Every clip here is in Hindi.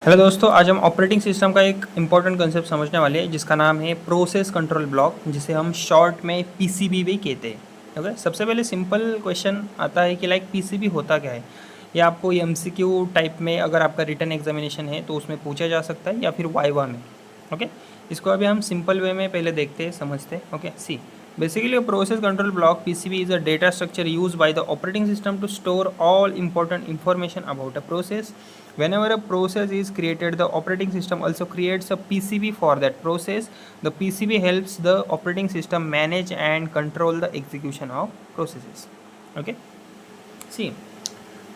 हेलो दोस्तों, आज हम ऑपरेटिंग सिस्टम का एक इम्पॉर्टेंट कंसेप्ट समझने वाले हैं जिसका नाम है प्रोसेस कंट्रोल ब्लॉक, जिसे हम शॉर्ट में पीसीबी भी कहते हैं। ओके, सबसे पहले सिंपल क्वेश्चन आता है कि लाइक पीसीबी होता क्या है। या आपको एमसीक्यू टाइप में अगर आपका रिटन एग्जामिनेशन है तो उसमें पूछा जा सकता है, या फिर वाइवा में। ओके, इसको अभी हम सिंपल वे में पहले देखते हैं, समझते हैं। Okay, see basically a process control block PCB is a data structure used by the operating system to store all important information about a process. Whenever a process is created, the operating system also creates a PCB for that process. The PCB helps the operating system manage and control the execution of processes. Okay, see,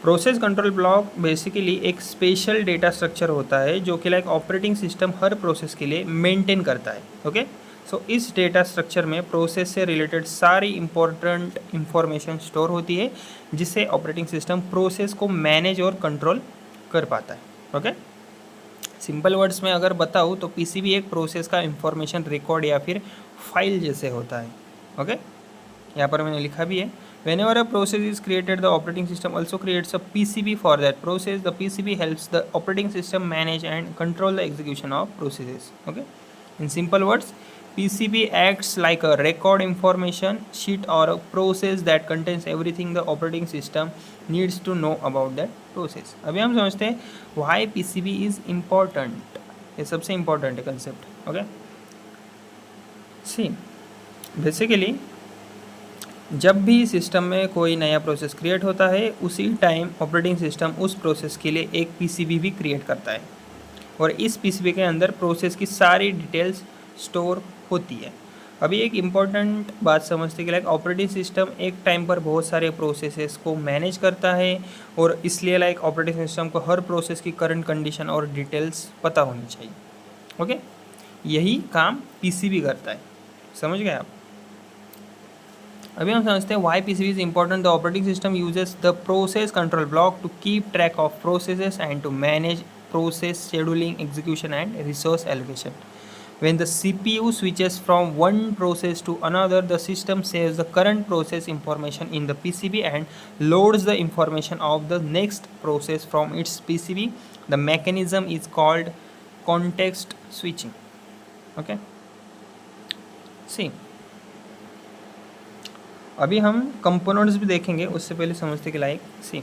process control block basically एक स्पेशल डेटा स्ट्रक्चर होता है जो कि लाइक ऑपरेटिंग सिस्टम हर प्रोसेस के लिए मेंटेन करता है। ओके, सो इस डेटा स्ट्रक्चर में प्रोसेस से रिलेटेड सारी इंपॉर्टेंट इंफॉर्मेशन स्टोर होती है, जिससे ऑपरेटिंग सिस्टम प्रोसेस को मैनेज और कंट्रोल कर पाता है। ओके, सिंपल वर्ड्स में अगर बताऊँ तो पीसीबी एक प्रोसेस का इंफॉर्मेशन रिकॉर्ड या फिर फाइल जैसे होता है। ओके, यहाँ पर मैंने लिखा भी है, whenever a process is created, the operating system also creates a PCB for that process. The PCB helps the operating system manage and control the execution of processes. Okay, in simple words, PCB acts like a record information sheet or a process that contains everything the operating system needs to know about that process. अभी हम समझते हैं why PCB is important. ये सबसे important है concept. Okay, see, basically जब भी सिस्टम में कोई नया प्रोसेस क्रिएट होता है, उसी टाइम ऑपरेटिंग सिस्टम उस प्रोसेस के लिए एक पीसीबी भी क्रिएट करता है, और इस पीसीबी के अंदर प्रोसेस की सारी डिटेल्स स्टोर होती है। अभी एक इम्पॉर्टेंट बात समझते कि लाइक ऑपरेटिंग सिस्टम एक टाइम पर बहुत सारे प्रोसेसेस को मैनेज करता है, और इसलिए लाइक ऑपरेटिंग सिस्टम को हर प्रोसेस की करंट कंडीशन और डिटेल्स पता होनी चाहिए। ओके, यही काम पीसीबी करता है। समझ गए आप? अभी हम समझते हैं why PCB is important. The operating system uses the process control block to keep track of processes and to manage process scheduling, execution and resource allocation. When the CPU switches from one process to another, the system saves the current process information in the PCB and loads the information of the next process from its PCB. The mechanism is called context switching. Okay, see, अभी हम कंपोनेंट्स भी देखेंगे, उससे पहले समझते कि लाइक सी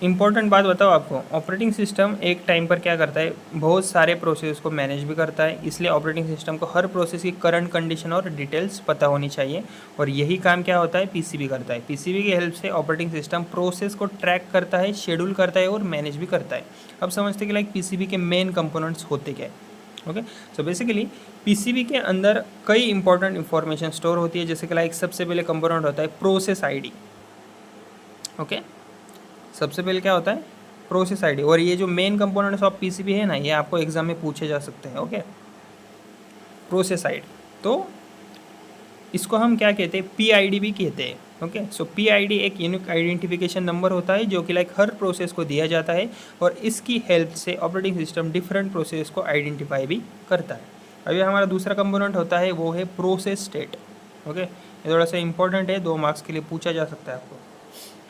इम्पॉर्टेंट बात बताओ आपको। ऑपरेटिंग सिस्टम एक टाइम पर क्या करता है, बहुत सारे प्रोसेस को मैनेज भी करता है, इसलिए ऑपरेटिंग सिस्टम को हर प्रोसेस की करंट कंडीशन और डिटेल्स पता होनी चाहिए, और यही काम क्या होता है, पीसीबी करता है। पीसीबी की हेल्प से ऑपरेटिंग सिस्टम प्रोसेस को ट्रैक करता है, शेड्यूल करता है और मैनेज भी करता है। अब समझते कि लाइक पीसीबी के मेन कंपोनेंट्स होते क्या है। ओके, सो बेसिकली पीसीबी के अंदर कई इंपॉर्टेंट इंफॉर्मेशन स्टोर होती है, जैसे कि लाइक सबसे पहले कंपोनेंट होता है प्रोसेस आईडी। ओके, सबसे पहले क्या होता है, प्रोसेस आईडी। और ये जो मेन कंपोनेंट्स ऑफ पीसीबी है ना, ये आपको एग्जाम में पूछे जा सकते हैं। ओके, प्रोसेस आईडी, तो इसको हम क्या कहते हैं, पीआईडी भी कहते हैं। ओके, सो पीआईडी एक यूनिक आइडेंटिफिकेशन नंबर होता है जो कि लाइक हर प्रोसेस को दिया जाता है, और इसकी हेल्प से ऑपरेटिंग सिस्टम डिफरेंट प्रोसेस को आइडेंटिफाई भी करता है। अभी हमारा दूसरा कंपोनेंट होता है वो है प्रोसेस स्टेट। ओके, ये थोड़ा सा इंपॉर्टेंट है, 2 मार्क्स के लिए पूछा जा सकता है आपको।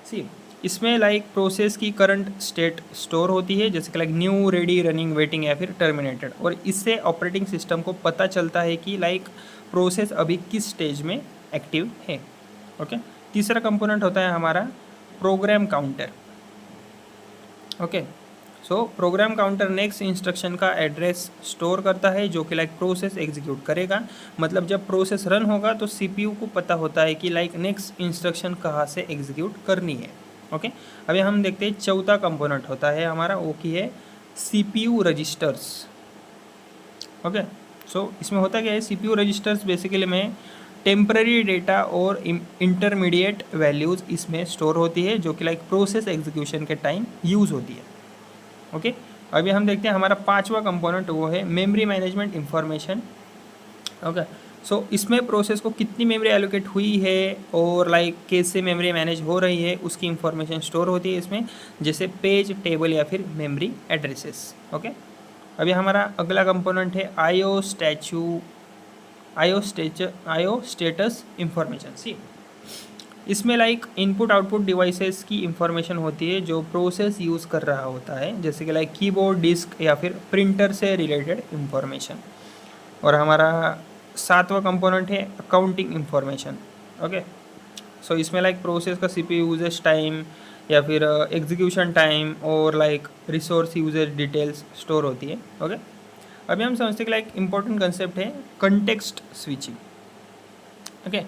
सी, इसमें लाइक प्रोसेस की करंट स्टेट स्टोर होती है, जैसे कि like new, ready, running, waiting या फिर टर्मिनेटेड, और इससे ऑपरेटिंग सिस्टम को पता चलता है कि लाइक प्रोसेस अभी किस स्टेज में एक्टिव है। ओके, तीसरा कंपोनेंट होता है हमारा प्रोग्राम काउंटर। ओके, सो प्रोग्राम काउंटर नेक्स्ट इंस्ट्रक्शन का एड्रेस स्टोर करता है, जो कि लाइक प्रोसेस एग्जीक्यूट करेगा। मतलब जब प्रोसेस रन होगा तो सीपीयू को पता होता है कि लाइक नेक्स्ट इंस्ट्रक्शन कहाँ से एग्जीक्यूट करनी है। ओके, अभी हम देखते हैं चौथा कंपोनेंट होता है हमारा, वो की है सीपीयू रजिस्टर्स। ओके, सो इसमें होता क्या है, सीपीयू रजिस्टर्स बेसिकली में टेम्पररी डेटा और इंटरमीडिएट वैल्यूज़ इसमें स्टोर होती है, जो कि लाइक प्रोसेस एग्जीक्यूशन के टाइम यूज़ होती है। ओके, अभी हम देखते हैं हमारा पांचवा कंपोनेंट, वो है memory management information. Okay, so इसमें प्रोसेस को कितनी मेमोरी एलोकेट हुई है और लाइक कैसे मेमोरी मैनेज हो रही है, उसकी इंफॉर्मेशन स्टोर होती है इसमें, जैसे पेज, टेबल या फिर मेमोरी एड्रेसेस। ओके, अभी हमारा अगला कंपोनेंट है आईओ स्टेटस इंफॉर्मेशन। सी, इसमें लाइक इनपुट आउटपुट डिवाइसेस की इंफॉर्मेशन होती है जो प्रोसेस यूज़ कर रहा होता है, जैसे कि लाइक कीबोर्ड, डिस्क या फिर प्रिंटर से रिलेटेड इंफॉर्मेशन। और हमारा सातवां कंपोनेंट है अकाउंटिंग इंफॉर्मेशन। ओके, सो इसमें लाइक प्रोसेस का सीपीयू यूजेज टाइम या फिर एग्जीक्यूशन टाइम और like resource usage details store होती है। ओके, अभी हम समझते हैं कि लाइक इंपॉर्टेंट कंसेप्ट है context switching. Okay,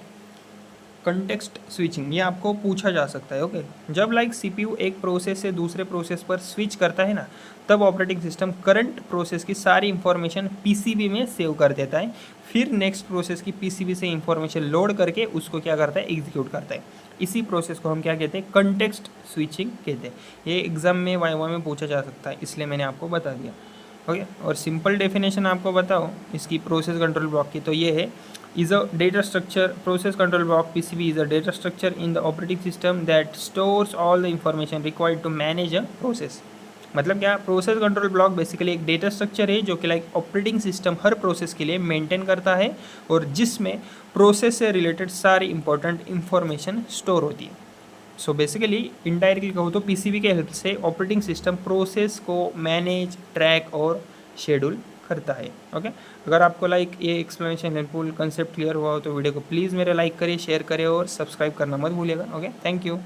context switching ये आपको पूछा जा सकता है। ओके, जब लाइक सीपीयू एक प्रोसेस से दूसरे प्रोसेस पर स्विच करता है ना, तब ऑपरेटिंग सिस्टम करंट प्रोसेस की सारी इंफॉर्मेशन पीसीबी में सेव कर देता है, फिर नेक्स्ट प्रोसेस की पीसीबी से इंफॉर्मेशन लोड करके उसको क्या करता है, एग्जीक्यूट करता है। इसी प्रोसेस को हम क्या कहते हैं, कंटेक्स्ट स्विचिंग कहते हैं। ये एग्जाम में वाइवा में पूछा जा सकता है, इसलिए मैंने आपको बता दिया। ओके, और सिंपल डेफिनेशन आपको बताओ इसकी प्रोसेस कंट्रोल ब्लॉक की, तो ये है is a data structure. Process control block PCB is a data structure in the operating system that stores all the information required to manage a process. मतलब क्या, प्रोसेस कंट्रोल ब्लॉक बेसिकली एक डेटा स्ट्रक्चर है जो कि लाइक ऑपरेटिंग सिस्टम हर प्रोसेस के लिए मेंटेन करता है और जिसमें प्रोसेस से रिलेटेड सारी इंपॉर्टेंट इंफॉर्मेशन स्टोर होती है। सो बेसिकली इनडायरेक्टली कहूँ तो पीसीबी के हेल्प से ऑपरेटिंग सिस्टम प्रोसेस को मैनेज, ट्रैक और शेड्यूल करता है। ओके, अगर आपको लाइक ये एक्सप्लेनेशन हेल्पफुल, कंसेप्ट क्लियर हुआ हो तो वीडियो को प्लीज़ मेरे लाइक करिए, शेयर करिए और सब्सक्राइब करना मत भूलिएगा। Okay, thank you.